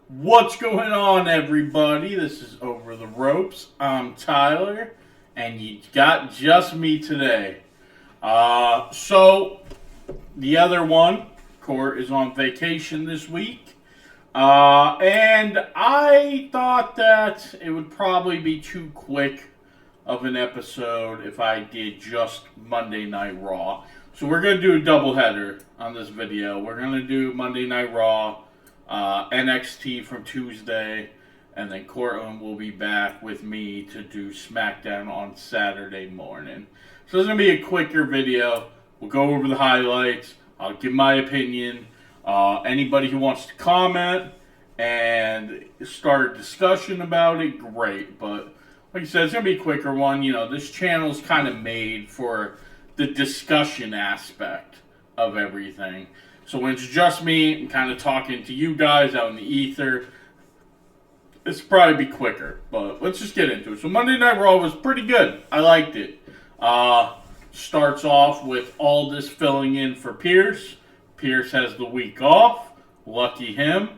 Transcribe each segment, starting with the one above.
What's going on, everybody? This is Over the Ropes. I'm Tyler, and you got just me today. So the other one, Court, is on vacation this week, and I thought that it would probably be too quick of an episode if I did just Monday Night Raw. So we're going to do a doubleheader on this video. We're going to do Monday Night Raw, NXT from Tuesday, and then Cortland will be back with me to do SmackDown on Saturday morning. So it's going to be a quicker video. We'll go over the highlights. I'll give my opinion. Anybody who wants to comment and start a discussion about it, great. But like I said, it's going to be a quicker one. You know, this channel's kind of made for the discussion aspect of everything. So when it's just me and kind of talking to you guys out in the ether, it's probably be quicker. But let's just get into it. So Monday Night Raw was pretty good. I liked it. Starts off with Aldis filling in for Pierce. Pierce has the week off. Lucky him.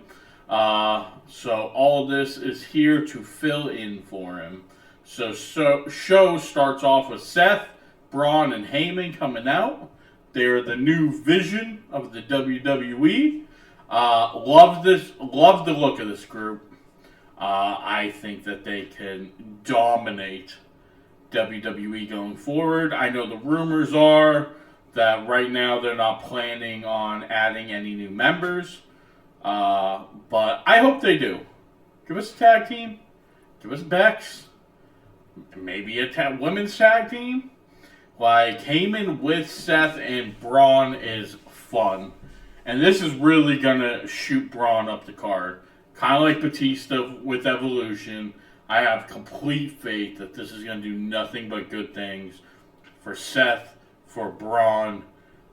So Aldis is here to fill in for him. So show starts off with Seth, Braun, and Heyman coming out. They're the new vision of the WWE. Love the look of this group. I think that they can dominate WWE going forward. I know the rumors are that right now they're not planning on adding any new members. But I hope they do. Give us a tag team. Give us Bex. Maybe a women's tag team. Like, Heyman with Seth and Braun is fun. And this is really going to shoot Braun up the card. Kind of like Batista with Evolution. I have complete faith that this is going to do nothing but good things for Seth, for Braun,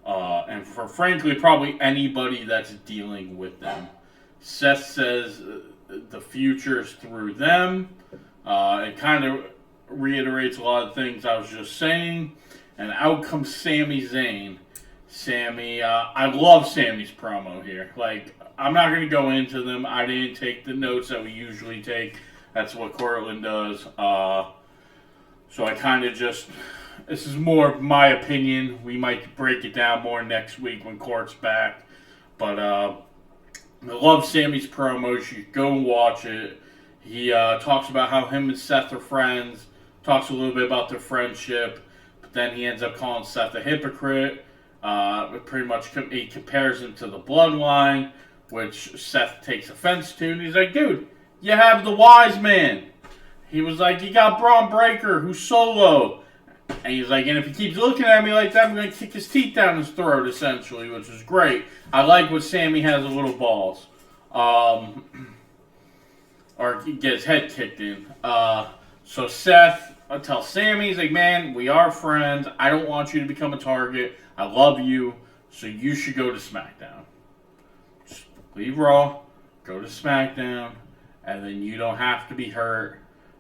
and for, frankly, probably anybody that's dealing with them. Seth says the future is through them. It kind of reiterates a lot of things I was just saying. And out comes Sami Zayn. I love Sami's promo here. Like, I'm not going to go into them. I didn't take the notes that we usually take. That's what Cortland does. So I kind of just... This is more of my opinion. We might break it down more next week when Cort's back. But I love Sami's promos. You should go and watch it. He talks about how him and Seth are friends. Talks a little bit about their friendship. Then he ends up calling Seth a hypocrite. Pretty much he compares him to the Bloodline, which Seth takes offense to. And he's like, dude, you have the wise man. He was like, you got Braun Breaker, who's solo. And he's like, and if he keeps looking at me like that, I'm going to kick his teeth down his throat, essentially, which is great. I like when Sami has a little balls. Or he gets his head kicked in. So Seth... I tell Sami, he's like, man, we are friends. I don't want you to become a target. I love you, so you should go to SmackDown. Just leave Raw, go to SmackDown, and then you don't have to be hurt.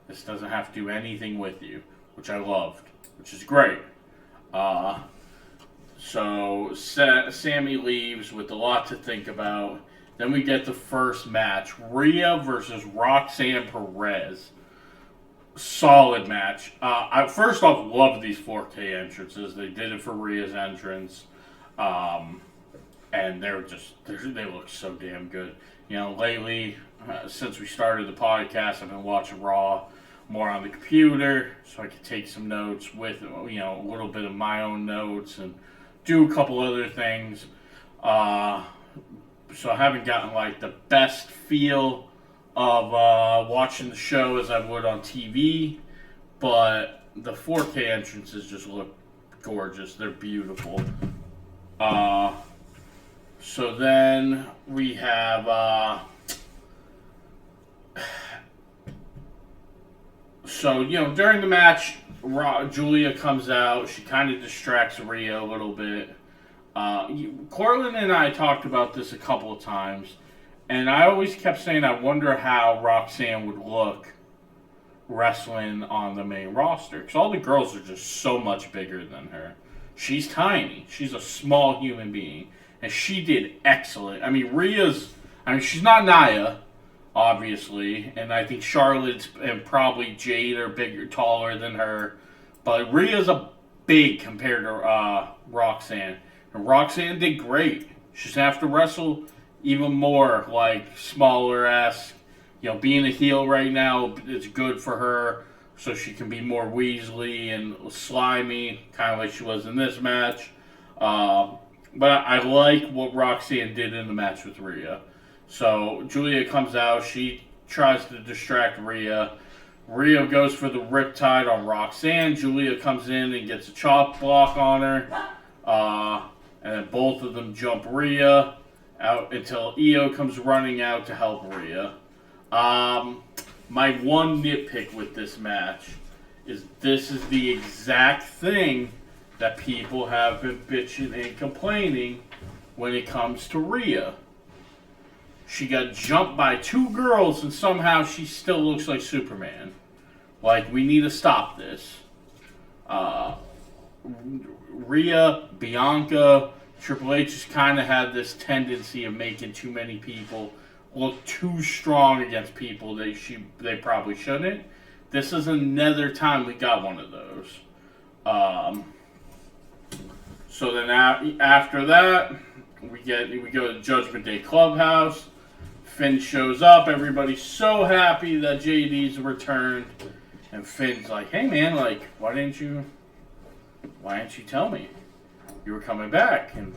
This doesn't have to do anything with you, which I loved, which is great. So Sami leaves with a lot to think about. Then we get the first match, Rhea versus Roxanne Perez. Solid match. I first off love these 4K entrances. They did it for Rhea's entrance, and they look so damn good. You know, lately since we started the podcast, I've been watching Raw more on the computer, so I could take some notes with a little bit of my own notes and do a couple other things. So I haven't gotten like the best feel of watching the show as I would on TV, but the 4K entrances just look gorgeous. They're beautiful. So then we have during the match, Julia comes out. She kind of distracts Rhea a little bit. Cortland and I talked about this a couple of times. And I always kept saying I wonder how Roxanne would look wrestling on the main roster. Because all the girls are just so much bigger than her. She's tiny. She's a small human being. And she did excellent. I mean, she's not Nia, obviously, and I think Charlotte's and probably Jade are bigger, taller than her, but Rhea's a big compared to Roxanne. And Roxanne did great. She's gonna have to wrestle even more like smaller ass. Being a heel right now is good for her, so she can be more Weasley and slimy, kind of like she was in this match. But I like what Roxanne did in the match with Rhea. So Julia comes out. She tries to distract Rhea. Rhea goes for the riptide on Roxanne. Julia comes in and gets a chop block on her. And then both of them jump Rhea out until Io comes running out to help Rhea. My one nitpick with this match is this is the exact thing that people have been bitching and complaining when it comes to Rhea. She got jumped by two girls and somehow she still looks like Superman. Like, we need to stop this. Rhea, Bianca, Triple H just kind of had this tendency of making too many people look too strong against people they probably shouldn't. This is another time we got one of those. So then after that, we go to Judgment Day Clubhouse. Finn shows up. Everybody's so happy that JD's returned. And Finn's like, "Hey man, like, why didn't you tell me you were coming back?" And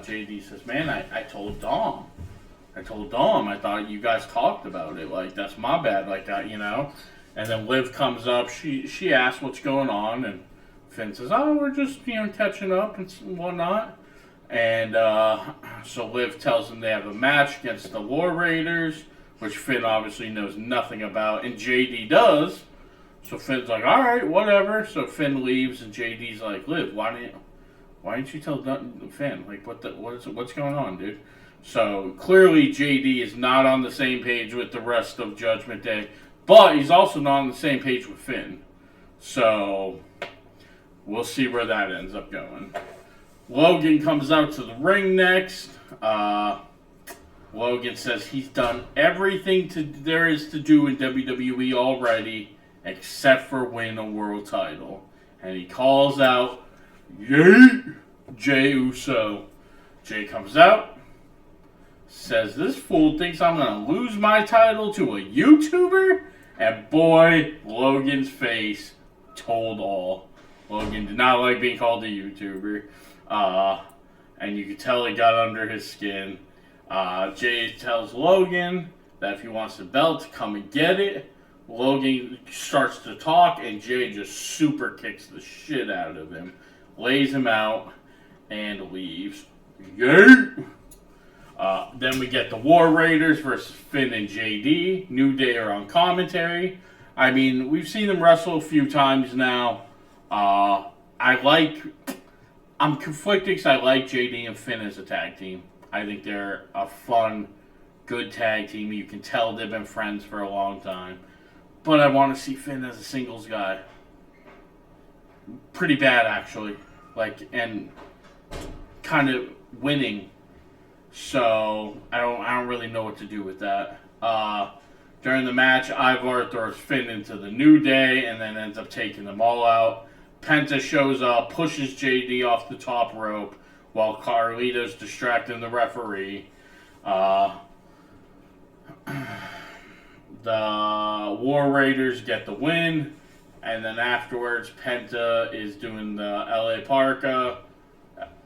JD says, "Man, I told Dom. I thought you guys talked about it. Like, that's my bad. Like, And then Liv comes up. She asks what's going on, and Finn says, "Oh, we're just catching up and whatnot." And so Liv tells them they have a match against the War Raiders, which Finn obviously knows nothing about, and JD does. So Finn's like, "All right, whatever." So Finn leaves, and JD's like, "Liv, why didn't you tell Finn? Like, what's going on, dude?" So clearly JD is not on the same page with the rest of Judgment Day, but he's also not on the same page with Finn. So we'll see where that ends up going. Logan comes out to the ring next. Logan says he's done everything there is to do in WWE already, except for win a world title. And he calls out, "Yeet!" Jey Uso. Jey comes out, says, "This fool thinks I'm going to lose my title to a YouTuber?" And boy, Logan's face told all. Logan did not like being called a YouTuber. And you could tell it got under his skin. Jey tells Logan that if he wants the belt, come and get it. Logan starts to talk, and Jey just super kicks the shit out of him, lays him out, and leaves. Yay! Then we get the War Raiders versus Finn and JD. New Day are on commentary. I mean, we've seen them wrestle a few times now. I'm conflicted because I like JD and Finn as a tag team. I think they're a fun, good tag team. You can tell they've been friends for a long time. But I want to see Finn as a singles guy. Pretty bad, actually. And kind of winning. So I don't really know what to do with that. During the match, Ivar throws Finn into the New Day and then ends up taking them all out. Penta shows up, pushes JD off the top rope while Carlito's distracting the referee. The War Raiders get the win, and then afterwards, Penta is doing the LA Parka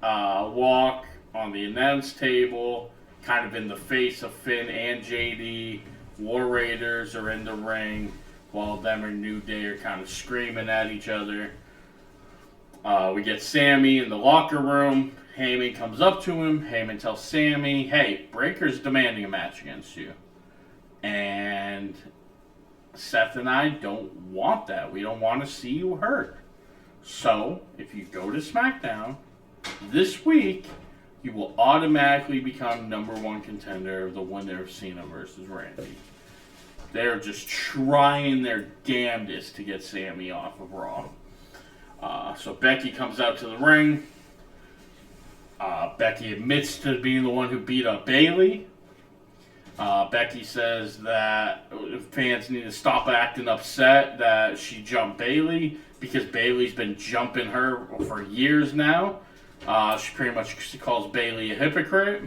walk on the announce table, kind of in the face of Finn and JD. War Raiders are in the ring, while them and New Day are kind of screaming at each other. We get Sammy in the locker room. Heyman comes up to him. Heyman tells Sammy, "Hey, Breaker's demanding a match against you." And Seth and I don't want that. We don't want to see you hurt. So, if you go to SmackDown this week, you will automatically become #1 contender of the winner of Cena versus Randy. They're just trying their damnedest to get Sammy off of Raw. So Becky comes out to the ring. Becky admits to being the one who beat up Bayley. Becky says that fans need to stop acting upset that she jumped Bayley because Bayley's been jumping her for years now. She pretty much calls Bayley a hypocrite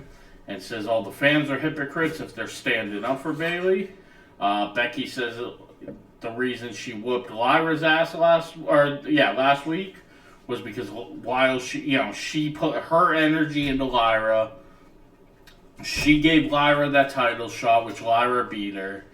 and says all the fans are hypocrites if they're standing up for Bayley. Becky says the reason she whooped Lyra's ass last week was because while she put her energy into Lyra. She gave Lyra that title shot, which Lyra beat her.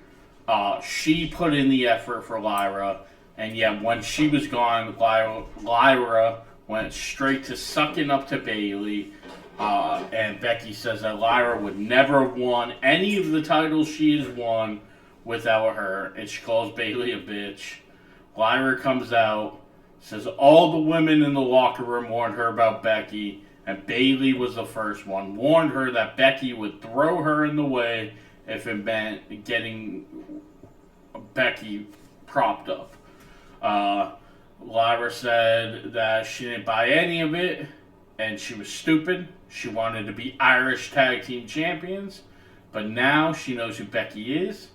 She put in the effort for Lyra, and yet when she was gone, Lyra went straight to sucking up to Bayley. And Becky says that Lyra would never have won any of the titles she has won without her, and she calls Bayley a bitch. Lyra comes out, says all the women in the locker room warned her about Becky. And Bayley was the first one. Warned her that Becky would throw her in the way if it meant getting Becky propped up. Lyra said that she didn't buy any of it, and she was stupid. She wanted to be Irish Tag Team Champions, but now she knows who Becky is,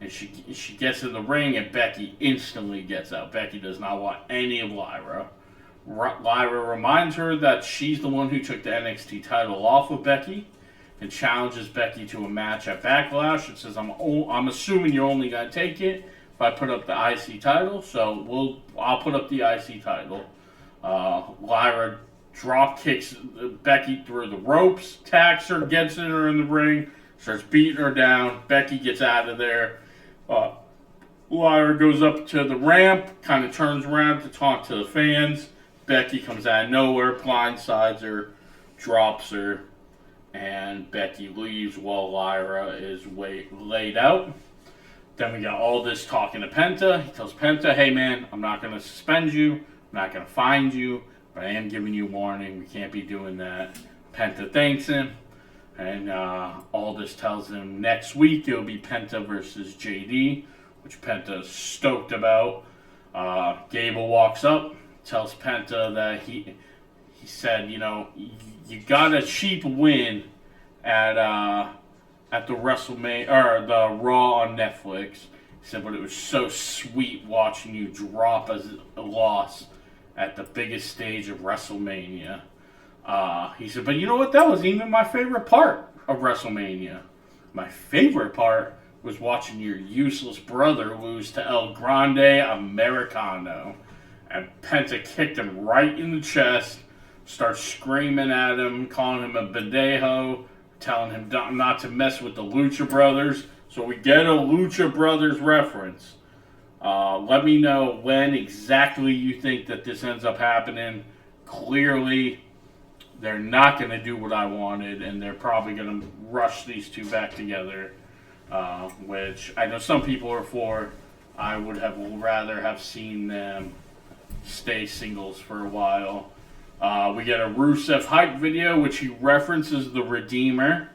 and she gets in the ring, and Becky instantly gets out. Becky does not want any of Lyra. Lyra reminds her that she's the one who took the NXT title off of Becky and challenges Becky to a match at Backlash. It says, I'm assuming you're only going to take it if I put up the IC title, so I'll put up the IC title. Lyra drop kicks Becky through the ropes, tags her, gets her in the ring, starts beating her down. Becky gets out of there. Lyra goes up to the ramp, kind of turns around to talk to the fans. Becky comes out of nowhere, blindsides her, drops her, and Becky leaves while Lyra is laid out. Then we got all this talking to Penta. He tells Penta, hey man, I'm not going to suspend you, I'm not going to fine you, but I am giving you warning, we can't be doing that. Penta thanks him, and Aldis tells him next week it'll be Penta versus JD, which Penta's stoked about. Gable walks up, tells Penta that he said, you got a cheap win at the WrestleMania or the Raw on Netflix. He said, but it was so sweet watching you drop a loss at the biggest stage of WrestleMania. He said, but you know what? That wasn't even my favorite part of WrestleMania. My favorite part was watching your useless brother lose to El Grande Americano. And Penta kicked him right in the chest, starts screaming at him, calling him a pendejo, telling him not to mess with the Lucha Brothers. So we get a Lucha Brothers reference. Let me know when exactly you think that this ends up happening. Clearly, they're not going to do what I wanted, and they're probably going to rush these two back together, which I know some people are for. I would have rather have seen them stay singles for a while. We get a Rusev hype video, which he references the Redeemer.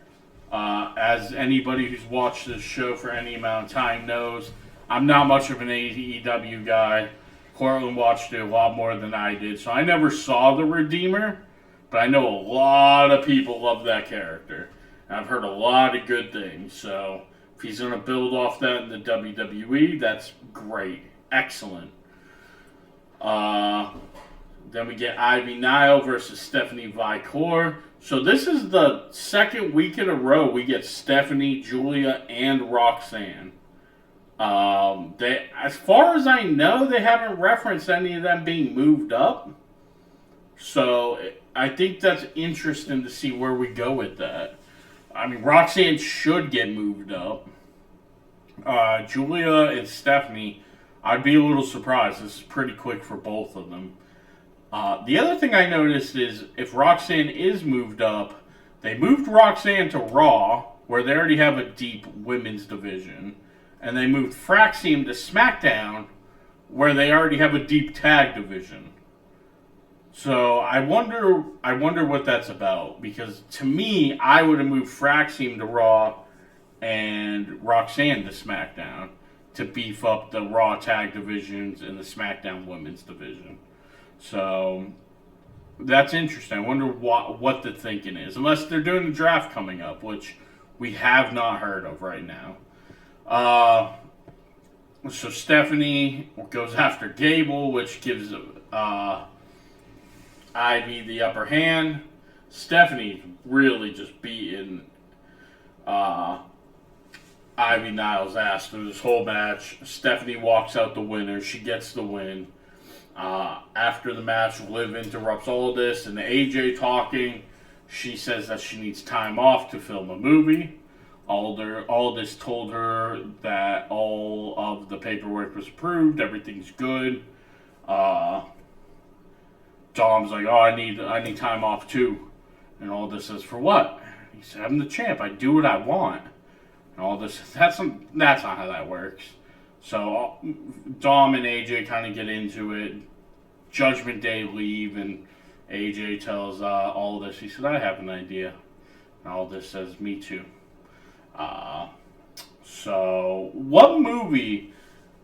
As anybody who's watched this show for any amount of time knows, I'm not much of an AEW guy. Cortland watched it a lot more than I did, so I never saw the Redeemer, but I know a lot of people love that character. I've heard a lot of good things, so if he's going to build off that in the WWE, that's great. Excellent. Then we get Ivy Nile versus Stephanie Vicor. So this is the second week in a row we get Stephanie, Julia, and Roxanne. As far as I know, they haven't referenced any of them being moved up. So I think that's interesting to see where we go with that. I mean, Roxanne should get moved up. Julia and Stephanie, I'd be a little surprised. This is pretty quick for both of them. The other thing I noticed is if Roxanne is moved up, they moved Roxanne to Raw, where they already have a deep women's division, and they moved Fraxium to SmackDown, where they already have a deep tag division. So I wonder what that's about, because to me, I would have moved Fraxium to Raw and Roxanne to SmackDown to beef up the Raw tag divisions and the SmackDown women's division. So that's interesting. I wonder what the thinking is, unless they're doing a draft coming up, which we have not heard of right now. So Stephanie goes after Gable, which gives Ivy the upper hand. Stephanie's really just beating uh, Ivy Niles' ass through this whole match. Stephanie walks out the winner. She gets the win. After the match, Liv interrupts all this and AJ talking. She says that she needs time off to film a movie. Aldis told her that all of the paperwork was approved. Everything's good. Dom's like, oh, I need time off too. And Aldis says, for what? He said, I'm the champ. I do what I want. And Aldis says, that's not how that works. So Dom and AJ kind of get into it. Judgment Day leave, and AJ tells Aldis, he said, I have an idea. And Aldis says, me too. So what movie?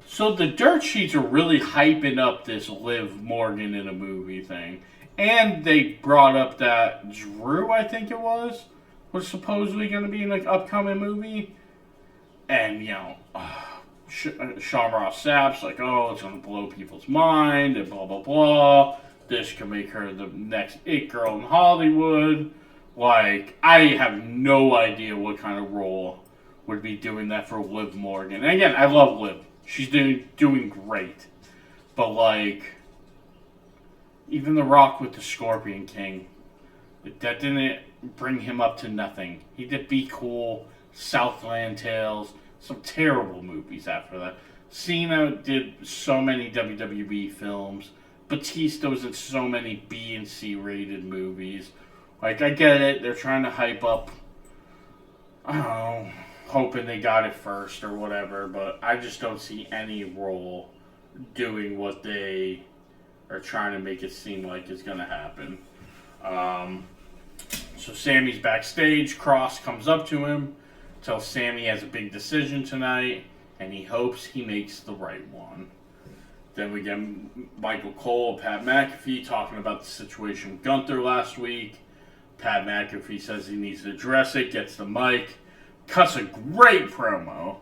So the dirt sheets are really hyping up this Liv Morgan in a movie thing. And they brought up that Drew, I think it was supposedly going to be in an upcoming movie. And, you know, Sean Ross Sapp's like, oh, it's going to blow people's mind, and blah, blah, blah. This can make her the next it girl in Hollywood. Like, I have no idea what kind of role would be doing that for Liv Morgan. And again, I love Liv. She's doing great. But, like, even The Rock with the Scorpion King, that didn't bring him up to nothing. He did Be Cool, Southland Tales, some terrible movies after that. Cena did so many WWE films. Batista was in so many B and C rated movies. Like, I get it. They're trying to hype up, I don't know, hoping they got it first or whatever. But I just don't see any role doing what they are trying to make it seem like is going to happen. So Sammy's backstage. Cross comes up to him, tells Sammy he has a big decision tonight, and he hopes he makes the right one. Then we get Michael Cole and Pat McAfee talking about the situation with Gunther last week. Pat McAfee says he needs to address it, gets the mic, cuts a great promo.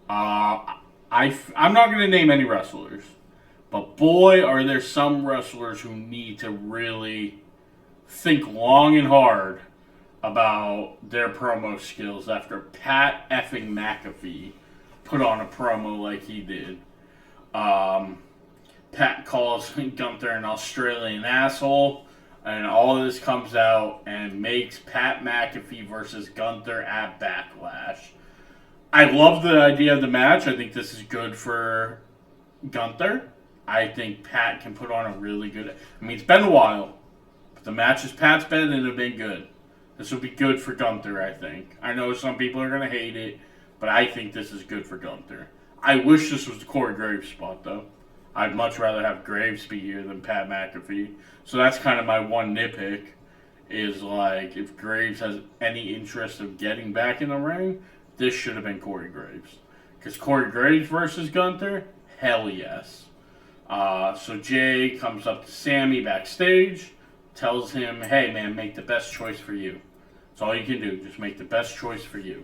I'm not going to name any wrestlers, but boy, are there some wrestlers who need to really think long and hard about their promo skills after Pat effing McAfee put on a promo like he did. Pat calls Gunther an Australian asshole, and all of this comes out and makes Pat McAfee versus Gunther at Backlash. I love the idea of the match. I think this is good for Gunther. I think Pat can put on a really good... I mean, it's been a while, but the matches Pat's been in have been good. This will be good for Gunther, I think. I know some people are going to hate it, but I think this is good for Gunther. I wish this was the Corey Graves spot, though. I'd much rather have Graves be here than Pat McAfee. So that's kind of my one nitpick, is like, if Graves has any interest of getting back in the ring, this should have been Corey Graves. Because Corey Graves versus Gunther, hell yes. So Jay comes up to Sammy backstage, tells him, hey man, make the best choice for you. That's all you can do, just make the best choice for you.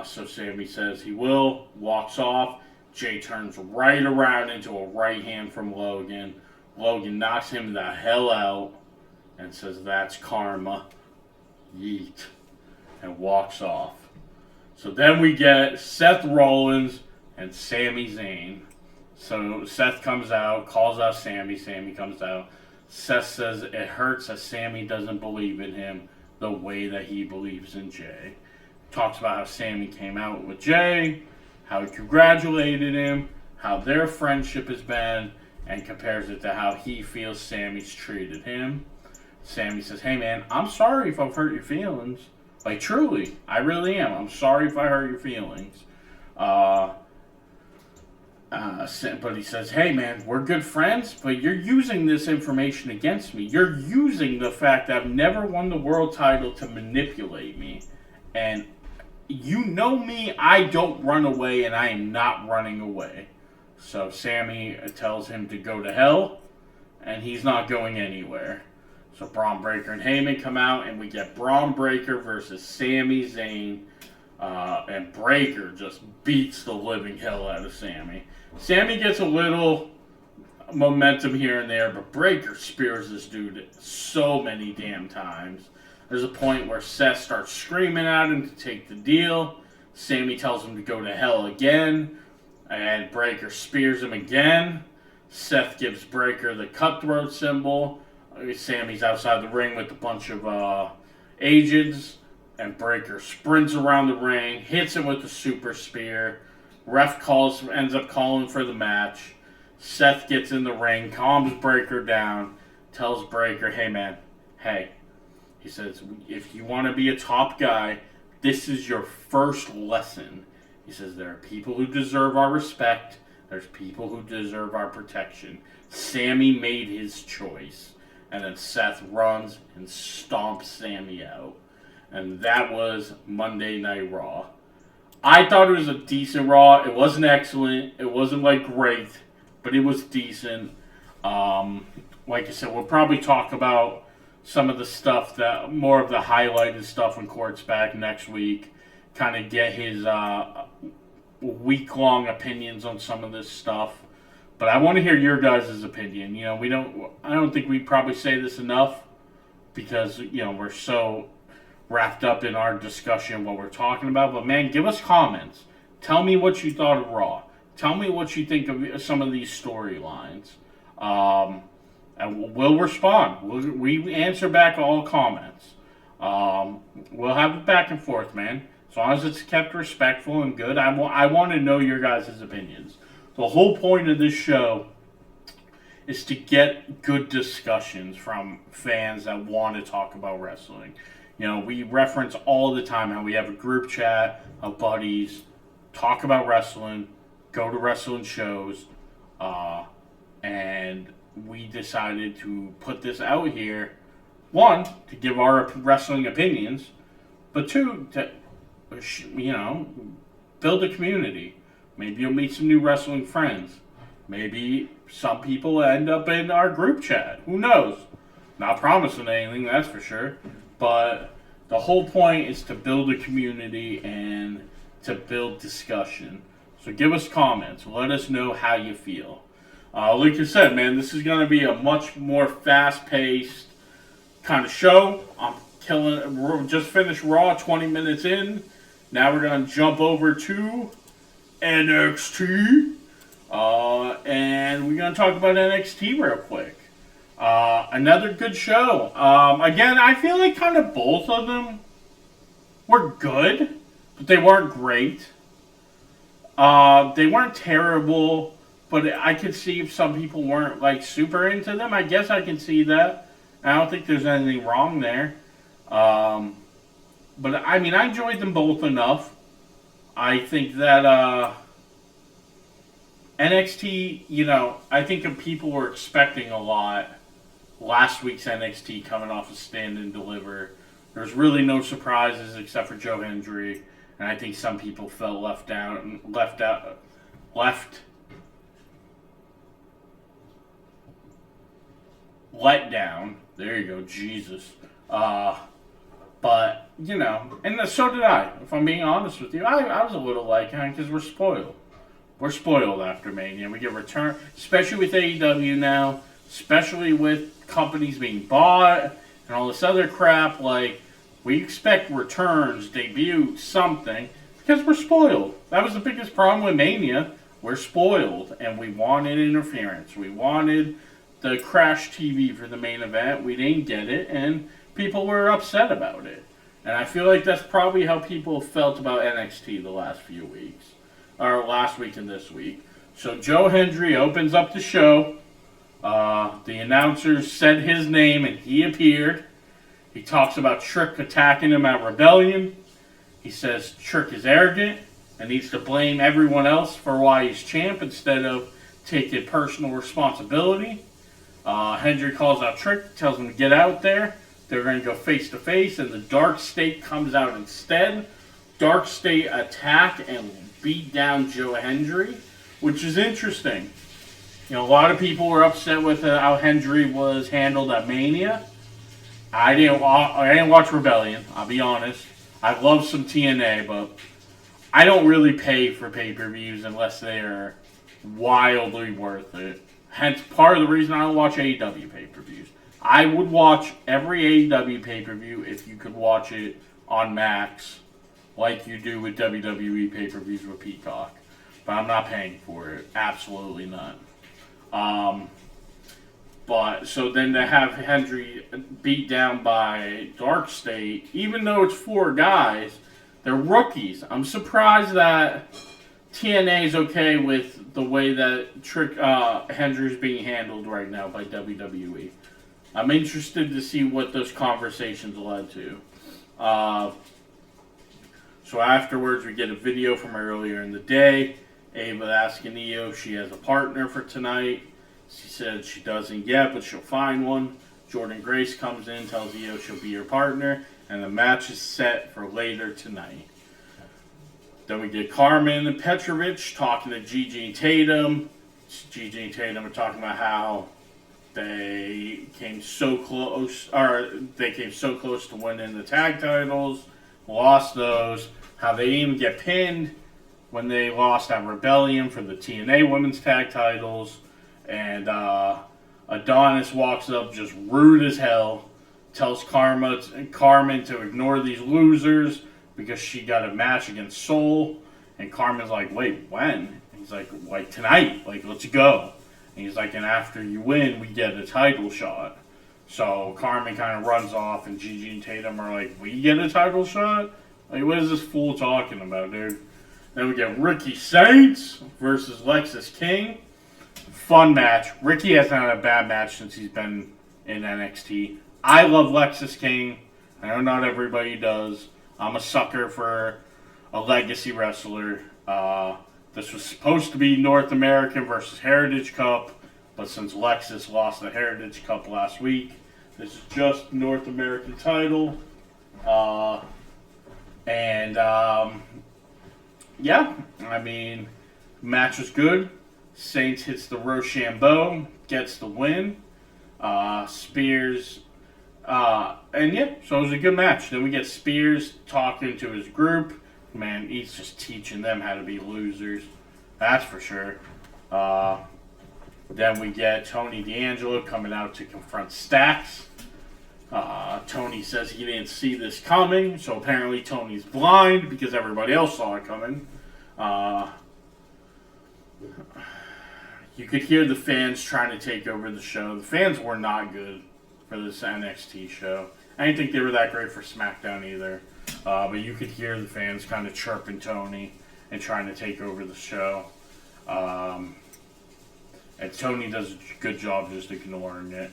So Sammy says he will, walks off. Jay turns right around into a right hand from Logan. Logan knocks him the hell out and says, that's karma. Yeet. And walks off. So then we get Seth Rollins and Sami Zayn. So Seth comes out, calls out Sammy. Sammy comes out. Seth says it hurts that Sammy doesn't believe in him the way that he believes in Jay. Talks about how Sammy came out with Jay, how he congratulated him, how their friendship has been, and compares it to how he feels Sammy's treated him. Sammy says, hey man, I'm sorry if I've hurt your feelings. Like, truly, I really am. I'm sorry if I hurt your feelings. But he says, hey man, we're good friends, but you're using this information against me. You're using the fact that I've never won the world title to manipulate me. And you know me, I don't run away, and I am not running away. So Sammy tells him to go to hell, and he's not going anywhere. So Braun Breaker and Heyman come out, and we get Braun Breaker versus Sami Zayn And Breaker just beats the living hell out of Sammy. Sammy gets a little momentum here and there, but Breaker spears this dude so many damn times. There's a point where Seth starts screaming at him to take the deal. Sammy tells him to go to hell again, and Breaker spears him again. Seth gives Breaker the cutthroat symbol. Sammy's outside the ring with a bunch of agents, and Breaker sprints around the ring, hits him with the super spear. Ref ends up calling for the match. Seth gets in the ring, calms Breaker down, tells Breaker, hey man, hey. He says, if you want to be a top guy, this is your first lesson. He says, there are people who deserve our respect. There's people who deserve our protection. Sammy made his choice. And then Seth runs and stomps Sammy out. And that was Monday Night Raw. I thought it was a decent Raw. It wasn't excellent. It wasn't like great. But it was decent. Like I said, we'll probably talk about some of the stuff, that more of the highlighted stuff when Court's back next week. Kind of get his week-long opinions on some of this stuff. But I want to hear your guys' opinion. You know, I don't think we probably say this enough because, you know, we're so wrapped up in our discussion, what we're talking about. But, man, give us comments. Tell me what you thought of Raw. Tell me what you think of some of these storylines. And we'll respond. We answer back all comments. We'll have it back and forth, man. As long as it's kept respectful and good, I want to know your guys' opinions. The whole point of this show is to get good discussions from fans that want to talk about wrestling. You know, we reference all the time how we have a group chat of buddies, talk about wrestling, go to wrestling shows, and we decided to put this out here, one, to give our wrestling opinions, but two, to, you know, build a community. Maybe you'll meet some new wrestling friends. Maybe some people end up in our group chat. Who knows? Not promising anything, that's for sure. But the whole point is to build a community and to build discussion. So give us comments. Let us know how you feel. Like I said, man, this is going to be a much more fast-paced kind of show. We're just finished Raw 20 minutes in. Now we're going to jump over to NXT. And we're going to talk about NXT real quick. Another good show. Again, I feel like kind of both of them were good, but they weren't great. They weren't terrible, but I could see if some people weren't like super into them. I guess I can see that. I don't think there's anything wrong there. But I mean, I enjoyed them both enough. I think that NXT, you know, I think if people were expecting a lot last week's NXT coming off of Stand and Deliver. There's really no surprises except for Joe Hendry, and I think some people felt let down. There you go, Jesus. But, you know, and so did I. If I'm being honest with you, I was a little like, because we're spoiled. We're spoiled after Mania. We get return, especially with AEW now, especially with companies being bought and all this other crap. Like, we expect returns, debuts, something, because we're spoiled. That was the biggest problem with Mania. We're spoiled, and we wanted interference. We wanted the Crash TV for the main event. We didn't get it, and people were upset about it. And I feel like that's probably how people felt about NXT the last few weeks. Or last week and this week. So Joe Hendry opens up the show. The announcers said his name and he appeared. He talks about Trick attacking him at Rebellion. He says Trick is arrogant and needs to blame everyone else for why he's champ instead of taking personal responsibility. Hendry calls out Trick, tells him to get out there. They're going to go face to face, and the Dark State comes out instead. Dark State attack and beat down Joe Hendry, which is interesting. You know, a lot of people were upset with how Hendry was handled at Mania. I didn't watch Rebellion, I'll be honest. I love some TNA, but I don't really pay for pay-per-views unless they are wildly worth it. Hence, part of the reason I don't watch AEW pay-per-views. I would watch every AEW pay-per-view if you could watch it on Max, like you do with WWE pay-per-views with Peacock. But I'm not paying for it. Absolutely not. But so then to have Hendry beat down by Dark State, even though it's 4 guys, they're rookies. I'm surprised that TNA is okay with the way that Hendry's being handled right now by WWE. I'm interested to see what those conversations led to. So afterwards, we get a video from earlier in the day. Ava asking Io if she has a partner for tonight. She said she doesn't yet, but she'll find one. Jordan Grace comes in, tells Io she'll be her partner, and the match is set for later tonight. Then we get Carmen and Petrovich talking to Gigi and Tatum. Gigi and Tatum are talking about how they came so close to winning the tag titles, lost those, how they didn't even get pinned when they lost at Rebellion for the TNA Women's Tag Titles. And Adonis walks up just rude as hell, tells Carmen to ignore these losers because she got a match against Soul. And Carmen's like, wait, when? And he's like tonight, let's go. And he's like, and after you win, we get a title shot. So Carmen kind of runs off, and Gigi and Tatum are like, we get a title shot? What is this fool talking about, dude? Then we get Ricky Saints versus Lexis King. Fun match. Ricky hasn't had a bad match since he's been in NXT. I love Lexis King. I know not everybody does. I'm a sucker for a legacy wrestler. This was supposed to be North American versus Heritage Cup, but since Lexis lost the Heritage Cup last week, this is just North American title. Yeah, I mean, match was good. Saints hits the Rochambeau, gets the win. Spears, so it was a good match. Then we get Spears talking to his group. Man, he's just teaching them how to be losers. That's for sure. Then we get Tony D'Angelo coming out to confront Stacks. Tony says he didn't see this coming, so apparently Tony's blind because everybody else saw it coming. You could hear the fans trying to take over the show. The fans were not good for this NXT show. I didn't think they were that great for SmackDown either. But you could hear the fans kind of chirping Tony and trying to take over the show. And Tony does a good job just ignoring it.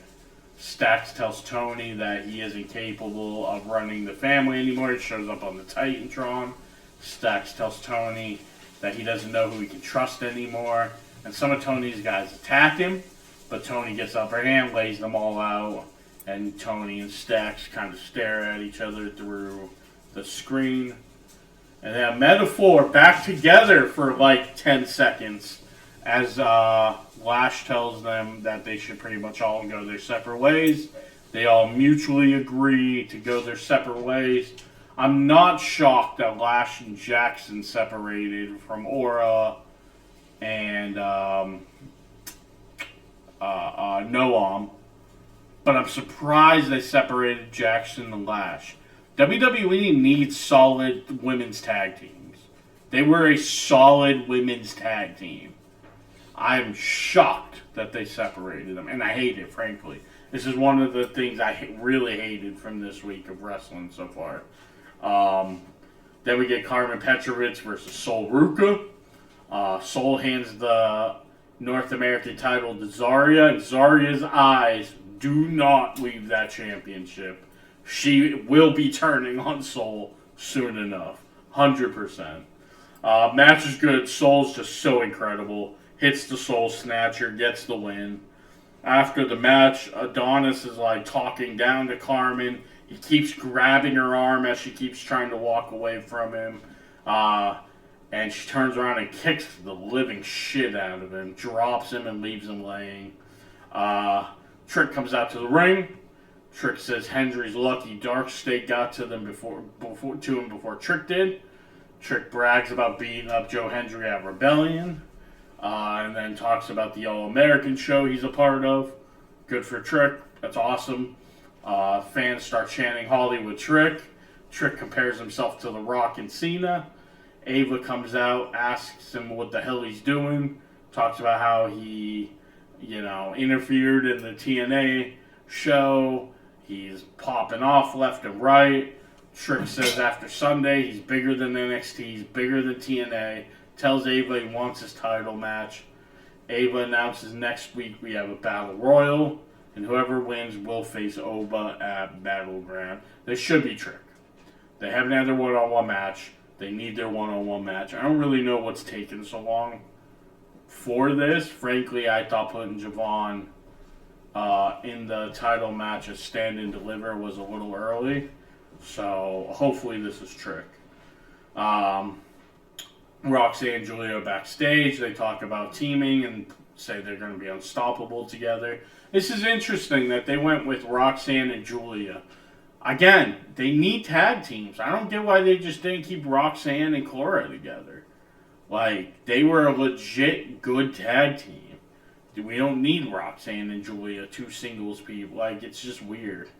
Stacks tells Tony that he isn't capable of running the family anymore. He shows up on the Titantron. Stacks tells Tony that he doesn't know who he can trust anymore. And some of Tony's guys attack him, but Tony gets the upper hand, lays them all out, and Tony and Stacks kind of stare at each other through the screen. And then Metaphor back together for 10 seconds as Lash tells them that they should pretty much all go their separate ways. They all mutually agree to go their separate ways. I'm not shocked that Lash and Jackson separated from Aura and Noam, but I'm surprised they separated Jackson and Lash. WWE needs solid women's tag teams. They were a solid women's tag team. I'm shocked that they separated them, and I hate it, frankly. This is one of the things I really hated from this week of wrestling so far. Then we get Carmen Petrovich versus Sol Ruka. Sol hands the North American title to Zarya, and Zarya's eyes do not leave that championship. She will be turning on Sol soon enough. 100%. Match is good. Sol's just so incredible. Hits the Soul Snatcher, gets the win. After the match, Adonis is talking down to Carmen. He keeps grabbing her arm as she keeps trying to walk away from him. And she turns around and kicks the living shit out of him, drops him, and leaves him laying. Trick comes out to the ring. Trick says Hendry's lucky Dark State got to them before Trick did. Trick brags about beating up Joe Hendry at Rebellion, and then talks about the All-American show he's a part of. Good for Trick. That's awesome. Fans start chanting Hollywood Trick. Trick compares himself to The Rock and Cena. Ava comes out, asks him what the hell he's doing. Talks about how he, interfered in the TNA show. He's popping off left and right. Trick says after Sunday, he's bigger than NXT, he's bigger than TNA. Tells Ava he wants his title match. Ava announces next week we have a Battle Royal, and whoever wins will face Oba at Battleground. They should be Trick. They haven't had their one-on-one match. They need their one-on-one match. I don't really know what's taken so long for this. Frankly, I thought putting Javon in the title match as Stand and Deliver was a little early. So hopefully this is Trick. Roxanne and Julia backstage. They talk about teaming and say they're going to be unstoppable together. This is interesting that they went with Roxanne and Julia. Again, they need tag teams. I don't get why they just didn't keep Roxanne and Cora together. Like, they were a legit good tag team. We don't need Roxanne and Julia, two singles people. Like, it's just weird.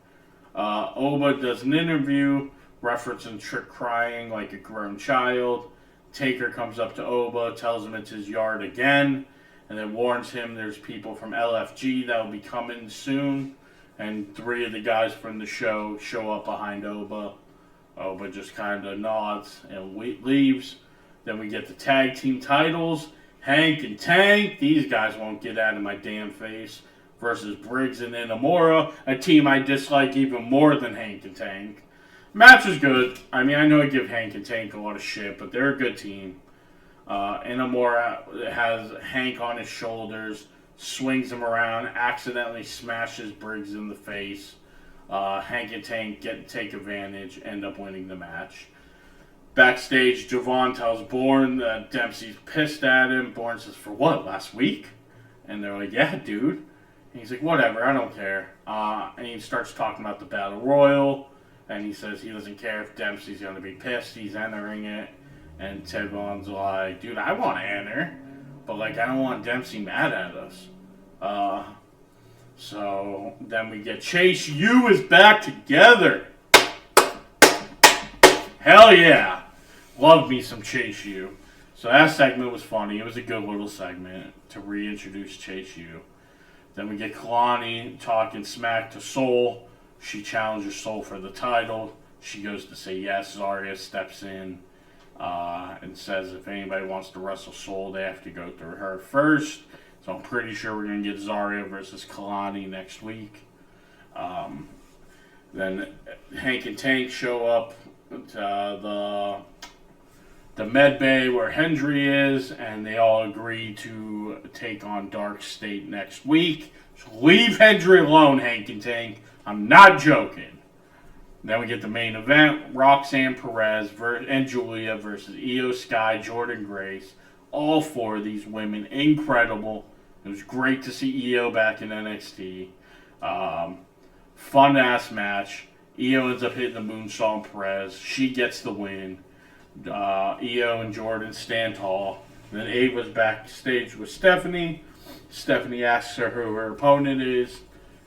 Oba does an interview referencing Trick crying like a grown child. Taker comes up to Oba, tells him it's his yard again, and then warns him there's people from LFG that will be coming soon. And 3 of the guys from the show up behind Oba. Oba just kind of nods and leaves. Then we get the tag team titles. Hank and Tank, these guys won't get out of my damn face, versus Briggs and Inamura, a team I dislike even more than Hank and Tank. Match was good. I mean, I know I give Hank and Tank a lot of shit, but they're a good team. Inamura has Hank on his shoulders, swings him around, accidentally smashes Briggs in the face. Hank and Tank take advantage, end up winning the match. Backstage, Javon tells Bourne that Dempsey's pissed at him. Bourne says, for what, last week? And they're like, yeah, dude. And he's like, whatever, I don't care. And he starts talking about the Battle Royal. And he says he doesn't care if Dempsey's going to be pissed. He's entering it. And Tevon's like, dude, I want to enter. But, I don't want Dempsey mad at us. So then we get Chase U is back together. Hell yeah. Love me some Chase U. So that segment was funny. It was a good little segment to reintroduce Chase U. Then we get Kalani talking smack to Soul. She challenges Soul for the title. She goes to say yes. Zarya steps in and says if anybody wants to wrestle Soul, they have to go through her first. So I'm pretty sure we're going to get Zarya versus Kalani next week. Then Hank and Tank show up to the med bay where Hendry is, and they all agree to take on Dark State next week. So leave Hendry alone, Hank and Tank. I'm not joking. Then we get the main event, Roxanne Perez and Julia versus Io Sky, Jordan Grace. All 4 of these women, incredible. It was great to see Io back in NXT. Fun-ass match. Io ends up hitting the moonsault on Perez. She gets the win. Io and Jordan stand tall. Then Ava's backstage with Stephanie. Stephanie asks her who her opponent is.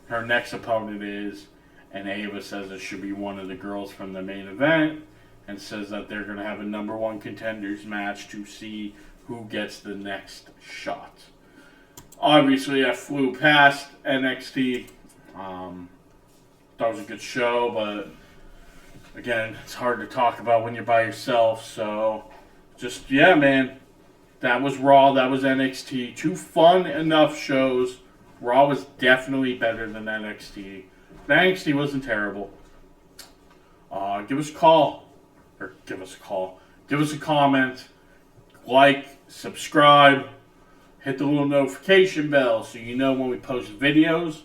Her next opponent is. And Ava says it should be one of the girls from the main event. And says that they're going to have a number 1 contenders match to see who gets the next shot. Obviously, I flew past NXT. Thought it was a good show, but again, it's hard to talk about when you're by yourself. So, just, yeah, man. That was Raw. That was NXT. 2 fun enough shows. Raw was definitely better than NXT. But NXT wasn't terrible. Give us a call. Or give us a call. Give us a comment. Like, subscribe. Hit the little notification bell so you know when we post videos.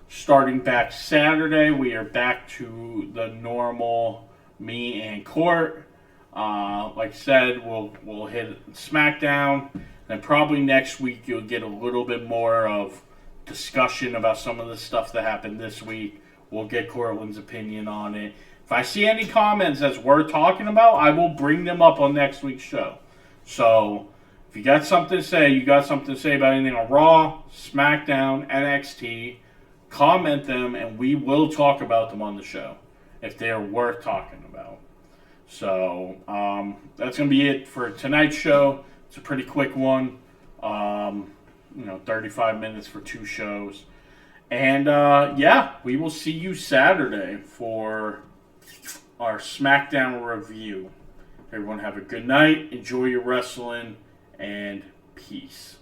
Starting back Saturday, we are back to the normal me and Court. Like I said, we'll hit SmackDown. Then probably next week you'll get a little bit more of discussion about some of the stuff that happened this week. We'll get Cortland's opinion on it. If I see any comments that's worth talking about, I will bring them up on next week's show. So, if you got something to say, you got something to say about anything on Raw, SmackDown, NXT, comment them, and we will talk about them on the show if they're worth talking about. So, that's going to be it for tonight's show. It's a pretty quick one. 35 minutes for 2 shows. And, we will see you Saturday for our SmackDown review. Everyone have a good night. Enjoy your wrestling. And peace.